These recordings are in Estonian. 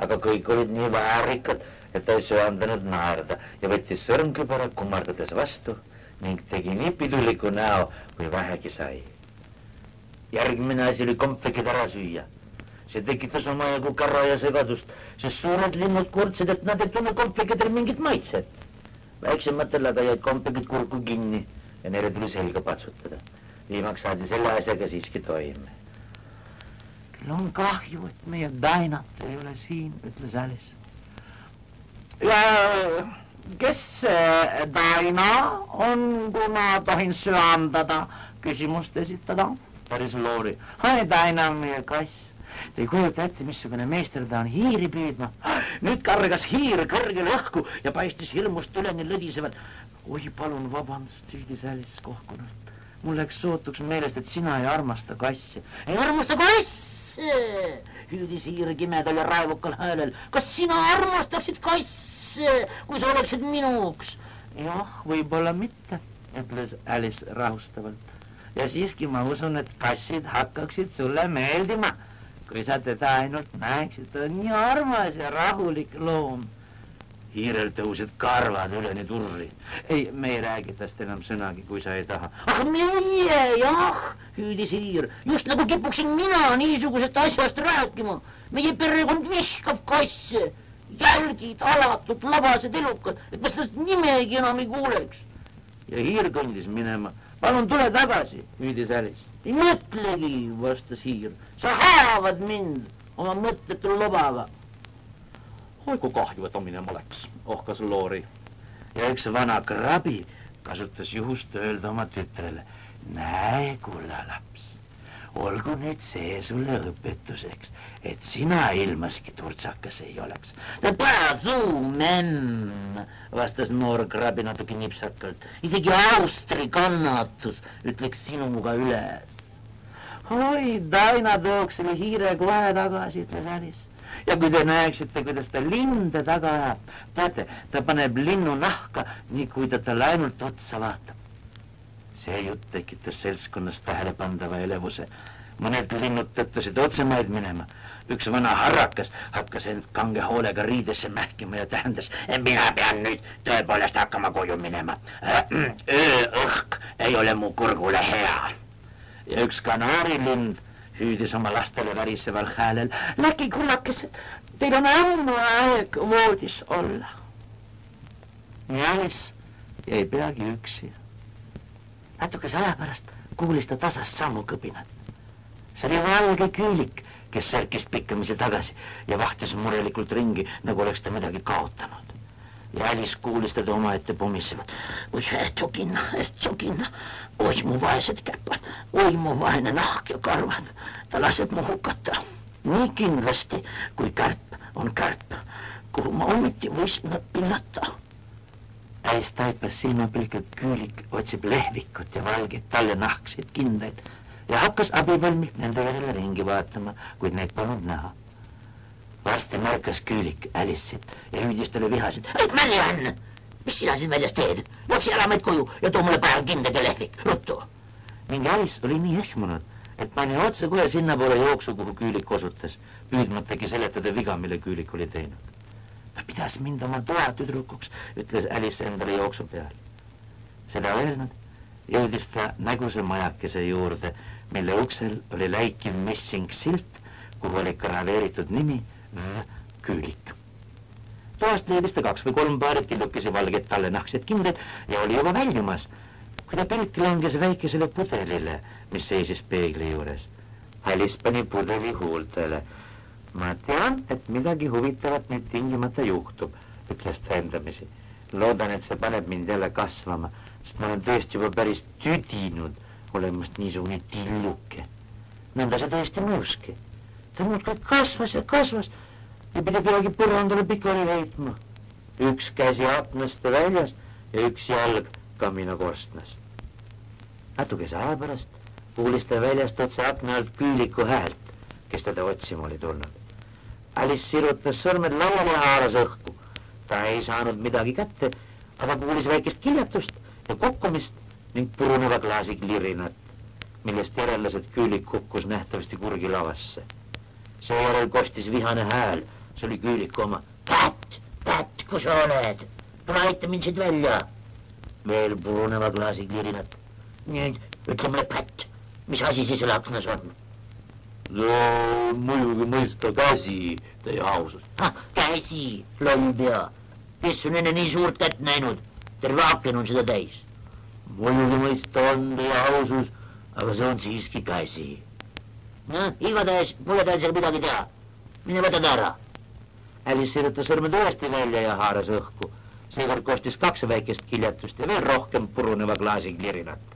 aga kõik olid nii väärikad, et ta ei söandanud naerda ja võttis sõrmkübara kummardades vastu ning tegi nii piduliku näo, kui vähegi sai. Järgmine asi oli kompvekid ära süüa. See tekitas omajagu kära ja segadust, sest suured linnud kurtsid, et nad ei tunne kompvekidel mingit maitset. Väiksematel aga jäid kompvekid kurku kinni ja neile tuli selga patsutada. Viimaks saadi selle asjaga siiski toime. Küll on kahju, et meie Dainat ei ole siin, ütles Alice. Ja kes see Daina on, kui ma tohin söandada küsimust esitada? Päris Loori. Hai, Daina on meie kass. Te ei kujuta ette, missugune meister ta on hiiri püüdma. Nüüd kargas hiir kõrgele õhku ja paistis hirmust üleni lõdisevad. Oi, palun vabandust, hüüdis Alice kohkunult. Mul läks sootuks meelest, et sina ei armasta kassi. Ei armasta kasse, hüüdis hiir kimedal ja raevukal häälel. Kas sina armastaksid kasse, kui sa oleksid minuks? Jah, võib-olla mitte, ütles Alice rahustavalt. Ja siiski ma usun, et kassid hakkaksid sulle meeldima. Kui sa teda ainult näeksid, ta on nii armas ja rahulik loom. Hiirel tõusid karvad üleni turri. Ei, me ei räägi tast enam sõnagi, kui sa ei taha. Aga meie, jah, hüüdis hiir. Just nagu kipuksin mina niisugusest asjast rääkima. Meie perekond vihkab kasse. Jälgid, alatud, labased elukad, et ma seda nimegi enam ei kuuleks. Ja hiir kõndis minema. Palun tule tagasi, hüüdis Alice. Ei mõtlegi, vastas hiir. Sa haavad mind oma mõtletul lobaga. Oi, kui kahju, et minema läks, ohkas Loori. Ja üks vana krabi kasutas juhust öelda oma tütrele. Näe, kulla laps, olgu nüüd see sulle õpetuseks, et sina ilmaski turtsakas ei oleks. Pääsumen, vastas noor krabi natuke nipsakalt. Isegi Austri kannatus ütleks sinuga üles. Oi, Daina tooks selle hiire kohe tagasi, ütles Alice. Ja kui te näeksite, kuidas ta linde taga ajab, teate, ta paneb linnu nahka, nii kui ta talle ainult otsa vaatab. See jutt tekitas seltskonnas tähelepandava elevuse. Mõned linnud tõttasid otsemaid minema. Üks vana harrakas hakkas end kange hoolega riidesse mähkima ja tähendas, mina pean nüüd tõepoolest hakkama koju minema. Õhk ei ole mu kurgule hea. Ja üks kanaarilind hüüdis oma lastele väriseval häälel. Läki kullakesed, teil on ammu aeg voodis olla. Nii Alice jäi peagi üksi. Natukese aja pärast kuulis ta tasast sammukõbinat. See oli valge küülik, kes särkis pikkamisi tagasi ja vahtis murelikult ringi, nagu oleks ta midagi kaotanud. Ja Alice kuulis teda omaette pommisevad. Oi, hertsogina, oi mu vaesed käpad, oi mu vaene nahk ja karvad. Ta laseb mu hukata. Nii kindlasti, kui kärp on kärp, kuhu ma ometi võisin nad pinnata. Alice taipas silmapilkelt küülik, otsib lehvikut ja valgeid talle nahkseid kindaid ja hakkas abivõlmilt nende järele ringi vaatama, kuid neid polnud näha. Varsti märkas küülik Alice'it ja hüüdis talle vihasid. Marianne, mis sina siis väljas teed? Joksi ära meid koju ja too mulle päev kindad ja lehvik, ruttu. Ning Alice oli nii ehmunud, et pani otse kohe sinna poole jooksu, kuhu küülik osutas, püüdmatagi seletada viga, mille küülik oli teinud. Ta pidas mind oma toatüdrukuks, ütles Alice endale jooksu peal. Seda öelnud, jõudis ta näguse majakese juurde, mille uksel oli läikiv messing silt, kuhu oli graveeritud nimi Küülik. Toast leidis ta 2 või 3 paari tillukesi valgeid talle nahkseid kindaid ja oli juba väljumas, kui ta pilk langes väikesele pudelile, mis seisis peegli juures. Alice pani pudeli huultele. Ma tean, et midagi huvitavat nüüd tingimata juhtub, ütles ta endamisi. Loodan, et see paneb mind jälle kasvama, sest ma olen tõesti juba päris tüdinud olemust niisugune tilluke. Nõnda see tõesti mõjuski. Ta muudkui kasvas ja kasvas ja pidi peagi põrandale pikali heitma. Üks käsi aknast väljas ja üks jalg kamina korstnas. Natukese aja pärast kuulis ta väljast otse akna alt küüliku häält, kes teda otsima oli tulnud. Alice sirutas sõrmed lauale ja haaras õhku. Ta ei saanud midagi kätte, aga kuulis väikest kiljatust ja kokkumist ning puruneva klaasi klirinat, millest järeldas, et küülik kukkus nähtavasti kurgi lavasse. Seejärel kostis vihane hääl, see oli Küüliku oma. Pätt, kus sa oled? Tule aita mind siit välja. Veel puruneva klaasi klirinat. Nüüd ütle mulle, Pätt, mis asi siis selle aknas on? No muidugi mõista käsi, teie ausus. Käsi, loll pea. Kes on enne nii suurt kätt näinud? Terve aken on seda täis. Muidugi mõista on teie ausus, aga see on siiski käsi. Igatahes pole tal seal midagi teha. Mine võta ta ära. Alice sirutas sõrmed uuesti välja ja haaras õhku. Seekord kostis 2 väikest kiljatust ja veel rohkem puruneva klaasi klirinat.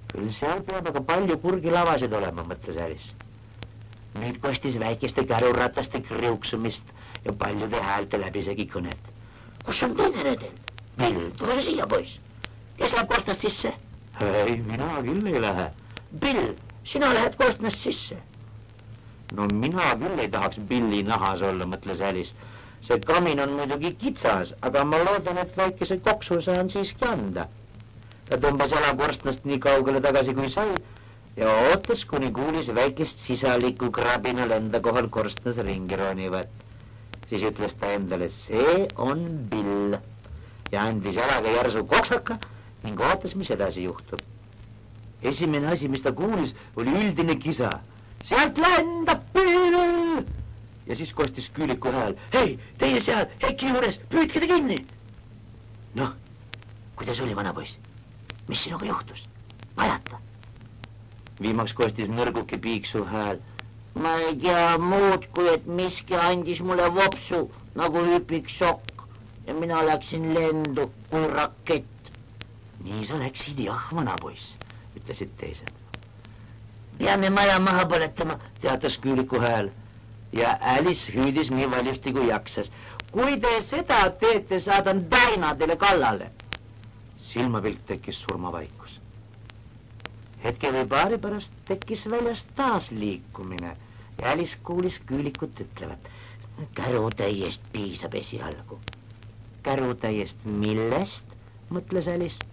Küll seal peab aga palju purgilavasid olema, mõtles Alice. Nüüd kostis väikeste kärurataste kriuksumist ja paljude häälte läbisegi kõnet. Kus on teine redel? Bill, tule sa siia, poiss. Kes läheb korstnast sisse? Ei, mina küll ei lähe. Bill, sina lähed korstnast sisse. No mina küll ei tahaks Billi nahas olla, mõtles Alice. See kamin on muidugi kitsas, aga ma loodan, et väikese koksu saan siiski anda. Ta tõmbas jala korstnast nii kaugele tagasi kui sai ja ootas, kuni kuulis väikest sisalikku krabinal enda kohal korstnas ringi ronivat. Siis ütles ta endale, see on Bill ja andis jalaga järsu koksaka ning ootas, mis edasi juhtub. Esimene asi, mis ta kuulis, oli üldine kisa. Sealt lendab Bill! Ja siis kostis Küüliku hääl. Hei, teie seal, heki juures, püüdke te kinni! Noh, kuidas oli, vanapoiss? Mis sinuga juhtus? Vajata? Viimaks kostis nõrguki piiksuv hääl. Ma ei tea muud, kui et miski andis mulle vopsu nagu hüpiksokk ja mina läksin lendu kui rakett. Nii sa läksid jah, vanapoiss, ütlesid teised. Peame maja maha põletama, teatas Küüliku hääl ja Alice hüüdis nii valjusti kui jaksas. Kui te seda teete, saadan Daina teile kallale. Silmapilk tekkis surmavaikus. Hetke või paari pärast tekkis väljas taas liikumine ja Alice kuulis Küülikut ütlevat. Kärutäiest piisab esialgu. Kärutäiest millest, mõtles Alice,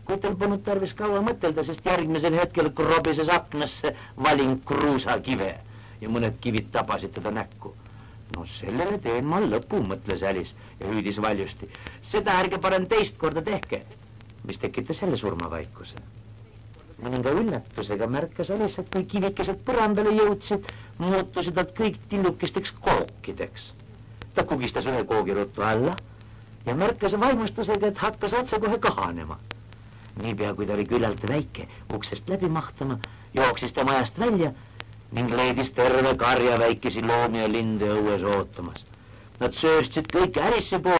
kuid tal polnud tarvis kaua mõtelda, sest järgmisel hetkel krobises aknasse valing kruusakive ja mõned kivid tabasid teda näkku. No sellele teen ma lõpu, mõtles Alice ja hüüdis valjusti. Seda ärge parem teist korda tehke, mis tekitas selle surmavaikuse. Mõninga üllatusega märkas Alice, et kui kivikesed põrandale jõudsid, muutusid nad kõik tillukesteks kookideks. Ta kugistas ühe koogiruttu alla ja märkas vaimustusega, et hakkas otsekohe kahanema. Niipea, kui ta oli küllalt väike uksest läbi mahtama, jooksis ta majast välja ning leidis terve karja väikesi loomi ja linde õues ootamas. Nad sööstsid kõik Alice'i poole.